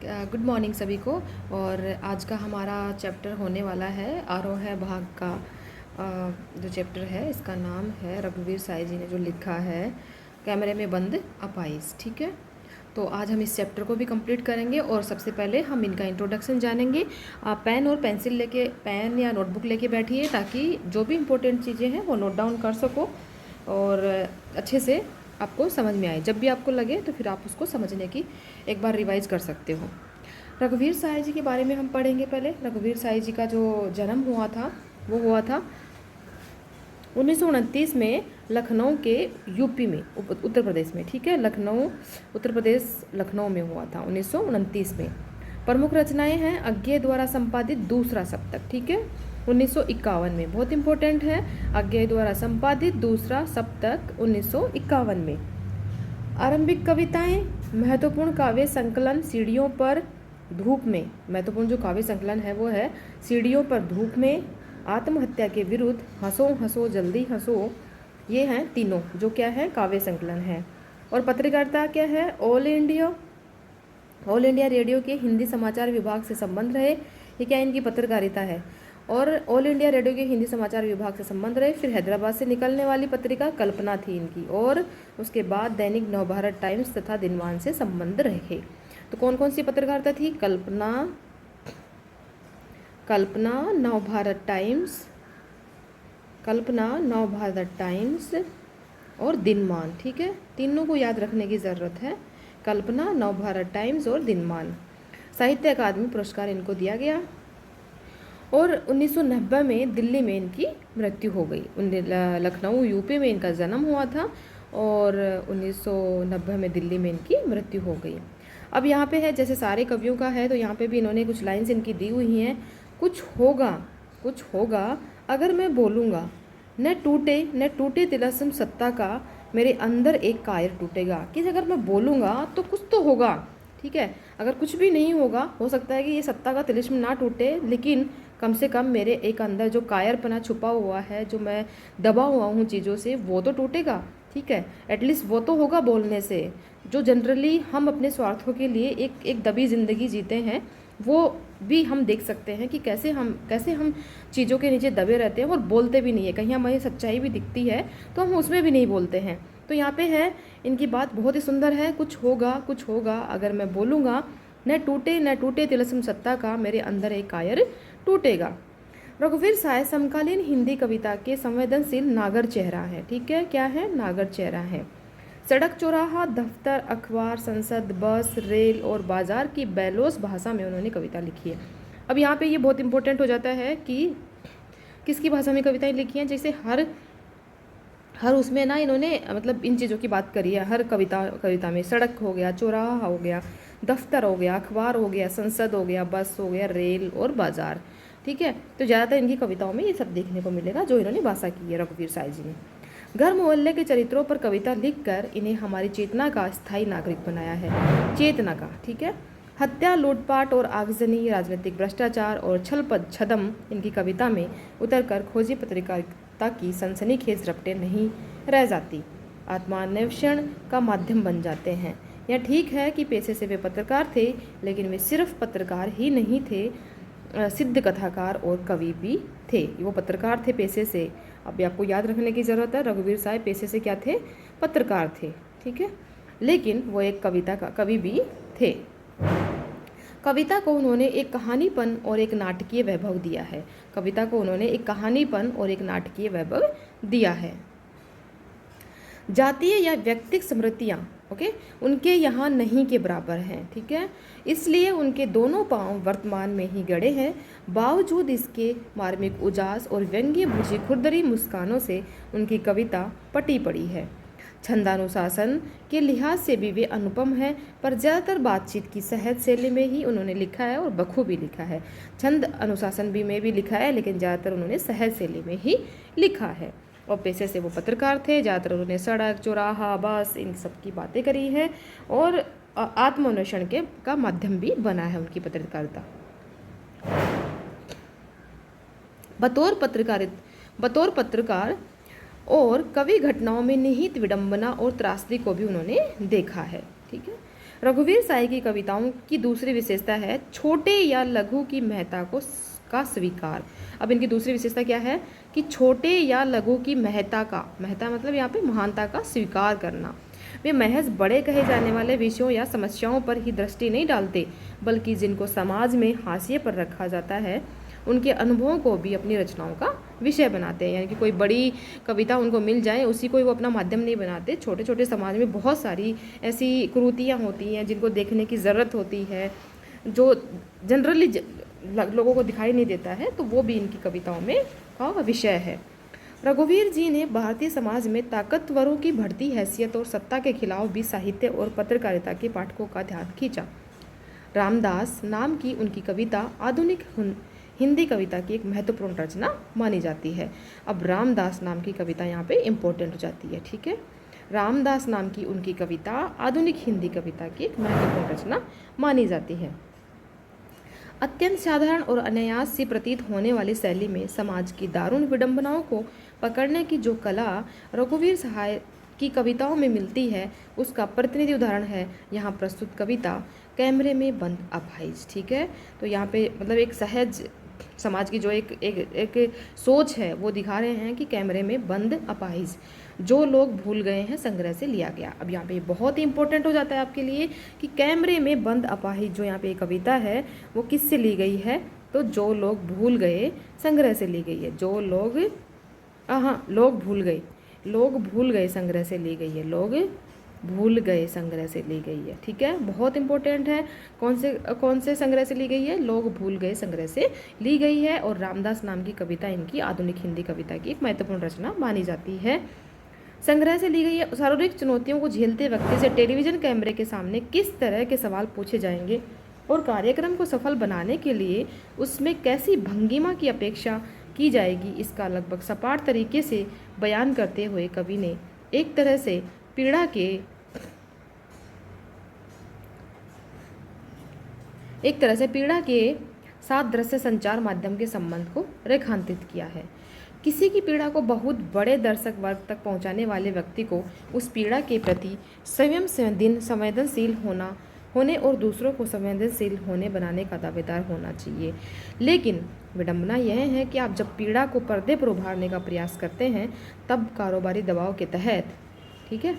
Good morning सभी को। और आज का हमारा चैप्टर होने वाला है आरोह भाग का। जो चैप्टर है इसका नाम है रघुवीर साई जी ने जो लिखा है कैमरे में बंद अपाइस। ठीक है, तो आज हम इस चैप्टर को भी कंप्लीट करेंगे और सबसे पहले हम इनका इंट्रोडक्शन जानेंगे। आप पेन और पेंसिल लेके, पेन या नोटबुक लेके बैठिए ताकि जो भी इम्पोर्टेंट चीज़ें हैं वो नोट डाउन कर सको और अच्छे से आपको समझ में आए। जब भी आपको लगे तो फिर आप उसको समझने की एक बार रिवाइज कर सकते हो। रघुवीर साई जी के बारे में हम पढ़ेंगे। पहले रघुवीर साई जी का जो जन्म हुआ था वो हुआ था 1929 में लखनऊ के यूपी में, उत्तर प्रदेश में। ठीक है, लखनऊ उत्तर प्रदेश लखनऊ में हुआ था 1929 में। प्रमुख रचनाएं हैं अज्ञेय द्वारा संपादित दूसरा सप्तक। ठीक है, 1951 में, बहुत इंपॉर्टेंट है। अज्ञेय द्वारा संपादित दूसरा सप्तक 1951 में। आरंभिक कविताएं, महत्वपूर्ण काव्य संकलन सीढ़ियों पर धूप में। महत्वपूर्ण जो काव्य संकलन है वो है सीढ़ियों पर धूप में, आत्महत्या के विरुद्ध, हंसो हंसो जल्दी हंसो। ये हैं तीनों जो क्या है काव्य संकलन है। और पत्रकारिता क्या है, ऑल इंडिया रेडियो के हिंदी समाचार विभाग से संबंध रहे। ये क्या इनकी पत्रकारिता है। और ऑल इंडिया रेडियो के हिंदी समाचार विभाग से संबंध रहे। फिर हैदराबाद से निकलने वाली पत्रिका कल्पना थी इनकी, और उसके बाद दैनिक नवभारत टाइम्स तथा दिनमान से संबंध रहे। तो कौन कौन सी पत्रकारिता थी, कल्पना नवभारत टाइम्स और दिनमान। ठीक है, तीनों को याद रखने की ज़रूरत है, कल्पना, नवभारत टाइम्स और दिनमान। साहित्य अकादमी पुरस्कार इनको दिया गया। और 1990 में दिल्ली में इनकी मृत्यु हो गई। लखनऊ यूपी में इनका जन्म हुआ था और 1990 में दिल्ली में इनकी मृत्यु हो गई। अब यहाँ पे है, जैसे सारे कवियों का है तो यहाँ पे भी इन्होंने कुछ लाइन्स इनकी दी हुई हैं। कुछ होगा अगर मैं बोलूँगा, न टूटे तिलस्म सत्ता का, मेरे अंदर एक कायर टूटेगा। कि अगर मैं बोलूँगा तो कुछ तो होगा। ठीक है, अगर कुछ भी नहीं होगा, हो सकता है कि ये सत्ता का तिलिस्म ना टूटे, लेकिन कम से कम मेरे एक अंदर जो कायरपना छुपा हुआ है, जो मैं दबा हुआ हूँ चीज़ों से, वो तो टूटेगा। ठीक है, एटलीस्ट वो तो होगा बोलने से। जो जनरली हम अपने स्वार्थों के लिए एक दबी ज़िंदगी जीते हैं, वो भी हम देख सकते हैं कि कैसे हम चीज़ों के नीचे दबे रहते हैं और बोलते भी नहीं है। कहीं हमें सच्चाई भी दिखती है तो हम उसमें भी नहीं बोलते हैं। तो यहाँ पे है, इनकी बात बहुत ही सुंदर है। कुछ होगा अगर मैं बोलूँगा, न टूटे तिलस्म सत्ता का, मेरे अंदर एक कायर टूटेगा। रघुवीर साय समकालीन हिंदी कविता के संवेदनशील नागर चेहरा है। ठीक है, क्या है, नागर चेहरा है। सड़क, चौराहा, दफ्तर, अखबार, संसद, बस, रेल और बाजार की बैलोस भाषा में उन्होंने कविता लिखी है। अब यहाँ पे ये बहुत इंपॉर्टेंट हो जाता है कि किसकी भाषा में कविताएं लिखी हैं। जैसे हर उसमें ना इन्होंने मतलब इन चीज़ों की बात करी है। हर कविता में सड़क हो गया, चौराहा हो गया, दफ्तर हो गया, अखबार हो गया, संसद हो गया, बस हो गया, रेल और बाजार। ठीक है, तो ज़्यादातर इनकी कविताओं में ये सब देखने को मिलेगा जो इन्होंने भाषा की है रघुवीर साई जी ने। घर मोहल्ले के चरित्रों पर कविता लिखकर इन्हें हमारी चेतना का स्थायी नागरिक बनाया है। चेतना का, ठीक है। हत्या, लूटपाट और आगजनी, राजनीतिक भ्रष्टाचार और छलम इनकी कविता में उतरकर खोजी पत्रकारिता की सनसनीखेज रपटें नहीं रह जाती, आत्मान्वेषण का माध्यम बन जाते हैं। यह ठीक है कि पेशे से वे पत्रकार थे, लेकिन वे सिर्फ पत्रकार ही नहीं थे, सिद्ध कथाकार और कवि भी थे। वो पत्रकार थे पेशे से। अभी आपको याद रखने की ज़रूरत है, रघुवीर साय पेशे से क्या थे, पत्रकार थे। ठीक है, लेकिन वो एक कवि भी थे। कविता को उन्होंने एक कहानीपन और एक नाटकीय वैभव दिया है। कविता को उन्होंने एक कहानीपन और एक नाटकीय वैभव दिया है। जातीय या व्यक्तिगत स्मृतियाँ उनके यहाँ नहीं के बराबर हैं। ठीक है, इसलिए उनके दोनों पांव वर्तमान में ही गड़े हैं। बावजूद इसके मार्मिक उजास और व्यंग्य भुजी खुरदरी मुस्कानों से उनकी कविता पटी पड़ी है। छंदानुशासन के लिहाज से भी वे अनुपम है, पर ज़्यादातर बातचीत की सहज शैली में ही उन्होंने लिखा है और बखूबी लिखा है। छंद अनुशासन भी में भी लिखा है, लेकिन ज़्यादातर उन्होंने सहज शैली में ही लिखा है। और पेशे से वो पत्रकार थे। ज़्यादातर उन्होंने सड़क, चौराहा, बस, इन सब की बातें करी है और आत्मान्वेषण का माध्यम भी बना है उनकी पत्रकारिता। बतौर पत्रकार और कवि घटनाओं में निहित विडंबना और त्रासदी को भी उन्होंने देखा है। ठीक है, रघुवीर साई की कविताओं की दूसरी विशेषता है छोटे या लघु की महत्ता का स्वीकार। अब इनकी दूसरी विशेषता क्या है कि छोटे या लघु की महत्ता मतलब यहाँ पे महानता का स्वीकार करना। वे महज बड़े कहे जाने वाले विषयों या समस्याओं पर ही दृष्टि नहीं डालते, बल्कि जिनको समाज में हाशिए पर रखा जाता है उनके अनुभवों को भी अपनी रचनाओं का विषय बनाते हैं। यानी कि कोई बड़ी कविता उनको मिल जाए उसी को वो अपना माध्यम नहीं बनाते। छोटे छोटे समाज में बहुत सारी ऐसी कुरीतियाँ होती हैं जिनको देखने की ज़रूरत होती है, जो जनरली लोगों को दिखाई नहीं देता है, तो वो भी इनकी कविताओं में का विषय है। रघुवीर जी ने भारतीय समाज में ताकतवरों की बढ़ती हैसियत और सत्ता के खिलाफ भी साहित्य और पत्रकारिता के पाठकों का ध्यान खींचा। रामदास नाम की उनकी कविता आधुनिक हिंदी कविता की एक महत्वपूर्ण रचना मानी जाती है। अब रामदास नाम की कविता यहाँ पे इम्पोर्टेंट हो जाती है, ठीक है। रामदास नाम की उनकी कविता आधुनिक हिंदी कविता की एक महत्वपूर्ण रचना मानी जाती है। अत्यंत साधारण और अनायास सी प्रतीत होने वाली शैली में समाज की दारुण विडंबनाओं को पकड़ने की जो कला रघुवीर सहाय की कविताओं में मिलती है, उसका प्रतिनिधि उदाहरण है यहाँ प्रस्तुत कविता कैमरे में बंद अपाहिज, ठीक है। तो यहाँ पे मतलब एक सहज समाज की जो एक सोच है वो दिखा रहे हैं कि कैमरे में बंद अपाहिज, जो लोग भूल गए हैं संग्रह से लिया गया। अब यहाँ पे बहुत ही इंपॉर्टेंट हो जाता है आपके लिए कि कैमरे में बंद अपाहिज जो यहाँ पे कविता है वो किससे ली गई है, तो जो लोग भूल गए संग्रह से ली गई है। जो लोग लोग भूल गए संग्रह से ली गई है, लोग भूल गए संग्रह से ली गई है, ठीक है। बहुत इंपॉर्टेंट है। कौन से संग्रह से ली गई है, लोग भूल गए संग्रह से ली गई है। और रामदास नाम की कविता इनकी आधुनिक हिंदी कविता की एक महत्वपूर्ण रचना मानी जाती है। संग्रह से ली गई है। शारीरिक चुनौतियों को झेलते व्यक्ति से टेलीविजन कैमरे के सामने किस तरह के सवाल पूछे जाएंगे और कार्यक्रम को सफल बनाने के लिए उसमें कैसी भंगिमा की अपेक्षा की जाएगी, इसका लगभग सपाट तरीके से बयान करते हुए कवि ने एक तरह से पीड़ा के साथ दृश्य संचार माध्यम के संबंध को रेखांकित किया है। किसी की पीड़ा को बहुत बड़े दर्शक वर्ग तक पहुंचाने वाले व्यक्ति को उस पीड़ा के प्रति संवेदनशील होने और दूसरों को संवेदनशील होने बनाने का दावेदार होना चाहिए। लेकिन विडंबना यह है कि आप जब पीड़ा को पर्दे पर उभारने का प्रयास करते हैं तब कारोबारी दबाव के तहत, ठीक है,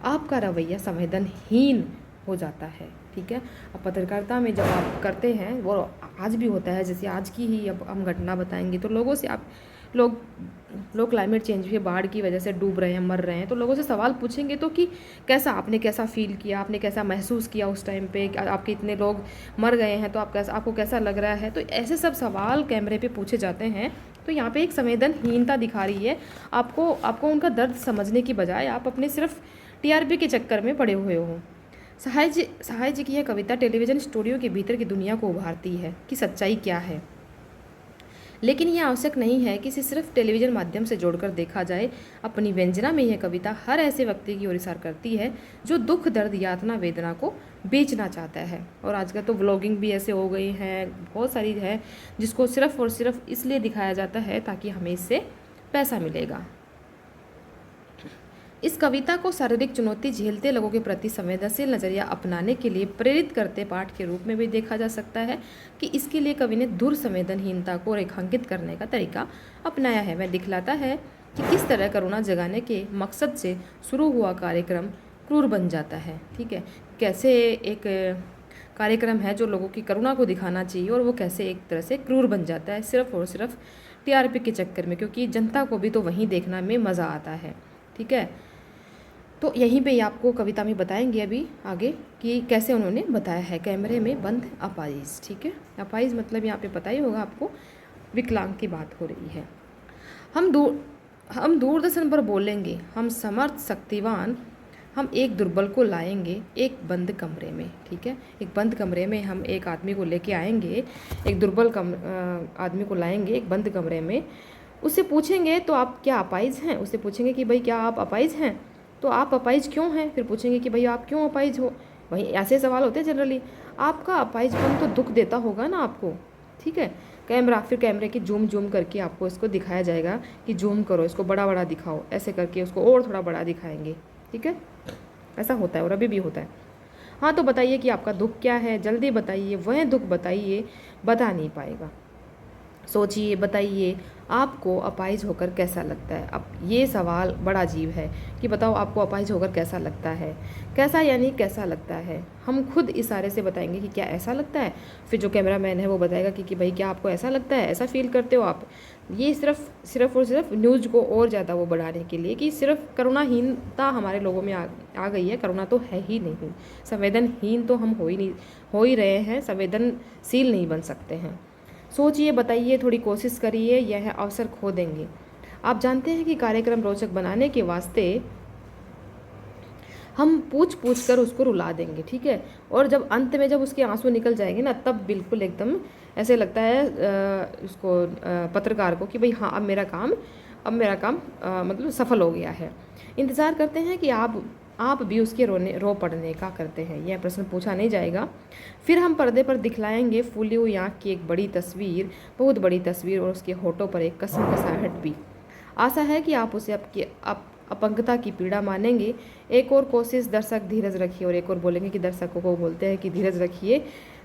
आपका रवैया संवेदनहीन हो जाता है, ठीक है। अब पत्रकारिता में जब आप करते हैं, वो आज भी होता है, जैसे आज की ही अब हम घटना बताएंगे तो लोगों से लोग क्लाइमेट चेंज की बाढ़ की वजह से डूब रहे हैं, मर रहे हैं, तो लोगों से सवाल पूछेंगे तो कि आपने कैसा फील किया, आपने कैसा महसूस किया उस टाइम पे, आपके इतने लोग मर गए हैं तो आपको कैसा लग रहा है। तो ऐसे सब सवाल कैमरे पे पूछे जाते हैं। तो यहाँ पे एक संवेदनहीनता दिखा रही है। आपको उनका दर्द समझने की बजाय आप अपने सिर्फ टीआरपी के चक्कर में पड़े हुए हो। सहाय जी की यह कविता टेलीविज़न स्टूडियो के भीतर की दुनिया को उभारती है कि सच्चाई क्या है। लेकिन यह आवश्यक नहीं है कि इसे सिर्फ टेलीविज़न माध्यम से जोड़कर देखा जाए। अपनी व्यंजना में यह कविता हर ऐसे व्यक्ति की ओर इशार करती है जो दुख, दर्द, यातना, वेदना को बेचना चाहता है। और आजकल तो व्लॉगिंग भी ऐसे हो गई हैं, बहुत सारी है, जिसको सिर्फ और सिर्फ इसलिए दिखाया जाता है ताकि हमें इससे पैसा मिलेगा। इस कविता को शारीरिक चुनौती झेलते लोगों के प्रति संवेदनशील नजरिया अपनाने के लिए प्रेरित करते पाठ के रूप में भी देखा जा सकता है कि इसके लिए कवि ने धुर संवेदनहीनता को रेखांकित करने का तरीका अपनाया है। वह दिखलाता है कि किस तरह करुणा जगाने के मकसद से शुरू हुआ कार्यक्रम क्रूर बन जाता है, ठीक है। कैसे एक कार्यक्रम है जो लोगों की करुणा को दिखाना चाहिए और वो कैसे एक तरह से क्रूर बन जाता है सिर्फ और सिर्फ टीआरपी के चक्कर में, क्योंकि जनता को भी तो वहीं देखना में मज़ा आता है, ठीक है। तो यहीं पे आपको कविता में बताएंगे अभी आगे कि कैसे उन्होंने बताया है कैमरे में बंद अपाहिज, ठीक है। अपाहिज मतलब यहाँ पे पता ही होगा आपको, विकलांग की बात हो रही है। हम दूरदर्शन पर बोलेंगे, हम समर्थ शक्तिवान, हम एक दुर्बल को लाएंगे एक बंद कमरे में, ठीक है। एक बंद कमरे में हम एक आदमी को लेके आएंगे, एक दुर्बल आदमी को लाएंगे एक बंद कमरे में। उससे पूछेंगे तो आप क्या अपाहिज हैं, उससे पूछेंगे कि भाई क्या आप अपाहिज हैं, तो आप अपाहिज क्यों हैं, फिर पूछेंगे कि भाई आप क्यों अपाहिज हो। वही ऐसे सवाल होते हैं जनरली। आपका अपाहिजपन तो दुख देता होगा ना आपको, ठीक है। फिर कैमरे की जूम करके आपको इसको दिखाया जाएगा कि जूम करो, इसको बड़ा बड़ा दिखाओ, ऐसे करके उसको और थोड़ा बड़ा दिखाएंगे, ठीक है। ऐसा होता है और अभी भी होता है। हाँ तो बताइए कि आपका दुख क्या है, जल्दी बताइए, वह दुख बताइए, बता नहीं पाएगा। सोचिए, बताइए आपको अपाहिज होकर कैसा लगता है। अब ये सवाल बड़ा अजीब है कि बताओ आपको अपाहिज होकर कैसा लगता है। कैसा यानी कैसा लगता है, हम खुद इशारे से बताएंगे कि क्या ऐसा लगता है, फिर जो कैमरामैन है वो बताएगा कि भाई क्या आपको ऐसा लगता है, ऐसा फील करते हो आप। ये सिर्फ और सिर्फ न्यूज़ को और ज़्यादा वो बढ़ाने के लिए कि सिर्फ करुणाहीनता हमारे लोगों में आ गई है। करुणा तो है ही नहीं, संवेदनहीन तो हम हो ही रहे हैं, संवेदनशील नहीं बन सकते हैं। सोचिए, बताइए, थोड़ी कोशिश करिए, यह अवसर खो देंगे। आप जानते हैं कि कार्यक्रम रोचक बनाने के वास्ते हम पूछ पूछ कर उसको रुला देंगे, ठीक है। और जब अंत में जब उसके आंसू निकल जाएंगे ना, तब बिल्कुल एकदम ऐसे लगता है उसको पत्रकार को कि भाई हाँ अब मेरा काम मतलब सफल हो गया है। इंतज़ार करते हैं कि आप भी उसके रो पड़ने का करते हैं। यह प्रश्न पूछा नहीं जाएगा। फिर हम पर्दे पर दिखलाएंगे फूली हुई आँख की एक बड़ी तस्वीर, बहुत बड़ी तस्वीर, और उसके होठों पर एक कसम कसाहट भी। आशा है कि आप उसे अपंगता की पीड़ा मानेंगे। एक और कोशिश, दर्शक धीरज रखिए। और एक और बोलेंगे कि दर्शकों को बोलते हैं कि धीरज रखिए,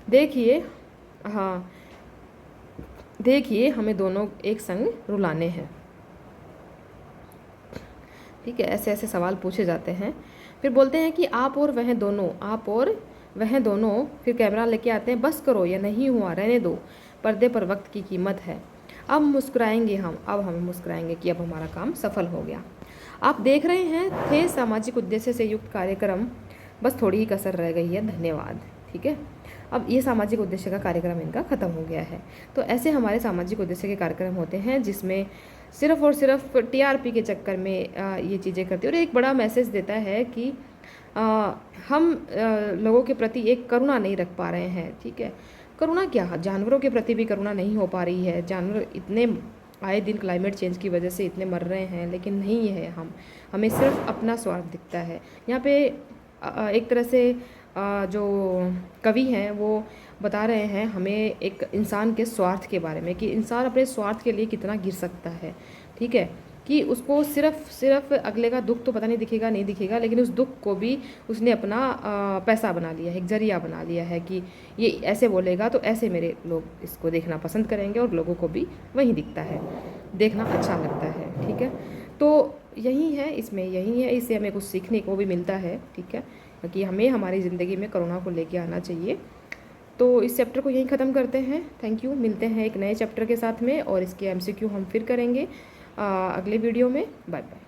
देखिए, हाँ देखिए हमें दोनों एक संग रुलाने हैं। ठीक है, ऐसे ऐसे सवाल पूछे जाते हैं। फिर बोलते हैं कि आप और वह दोनों, फिर कैमरा लेके आते हैं, बस करो या नहीं हुआ रहने दो, पर्दे पर वक्त की कीमत है। अब हमें मुस्कुराएंगे कि अब हमारा काम सफल हो गया। आप देख रहे हैं थे सामाजिक उद्देश्य से युक्त कार्यक्रम, बस थोड़ी ही कसर रह गई है। धन्यवाद। ठीक है, अब ये सामाजिक उद्देश्य का कार्यक्रम इनका ख़त्म हो गया है। तो ऐसे हमारे सामाजिक उद्देश्य के कार्यक्रम होते हैं जिसमें सिर्फ और सिर्फ टीआरपी के चक्कर में ये चीज़ें करती है। और एक बड़ा मैसेज देता है कि हम लोगों के प्रति एक करुणा नहीं रख पा रहे हैं। ठीक है, करुणा क्या, जानवरों के प्रति भी करुणा नहीं हो पा रही है। जानवर इतने आए दिन क्लाइमेट चेंज की वजह से इतने मर रहे हैं, लेकिन नहीं है, हमें सिर्फ अपना स्वार्थ दिखता है। यहाँ पे एक तरह से जो कवि हैं वो बता रहे हैं हमें एक इंसान के स्वार्थ के बारे में, कि इंसान अपने स्वार्थ के लिए कितना गिर सकता है। ठीक है, कि उसको सिर्फ अगले का दुख तो पता नहीं दिखेगा, लेकिन उस दुख को भी उसने अपना पैसा बना लिया है, एक जरिया बना लिया है कि ये ऐसे बोलेगा तो ऐसे मेरे लोग इसको देखना पसंद करेंगे, और लोगों को भी वही दिखता है, देखना अच्छा लगता है। ठीक है, तो यही है, इससे हमें कुछ सीखने को भी मिलता है। ठीक है, कि हमें हमारी ज़िंदगी में करुणा को लेके आना चाहिए। तो इस चैप्टर को यहीं ख़त्म करते हैं। थैंक यू, मिलते हैं एक नए चैप्टर के साथ में, और इसके एमसीक्यू हम फिर करेंगे अगले वीडियो में। Bye bye.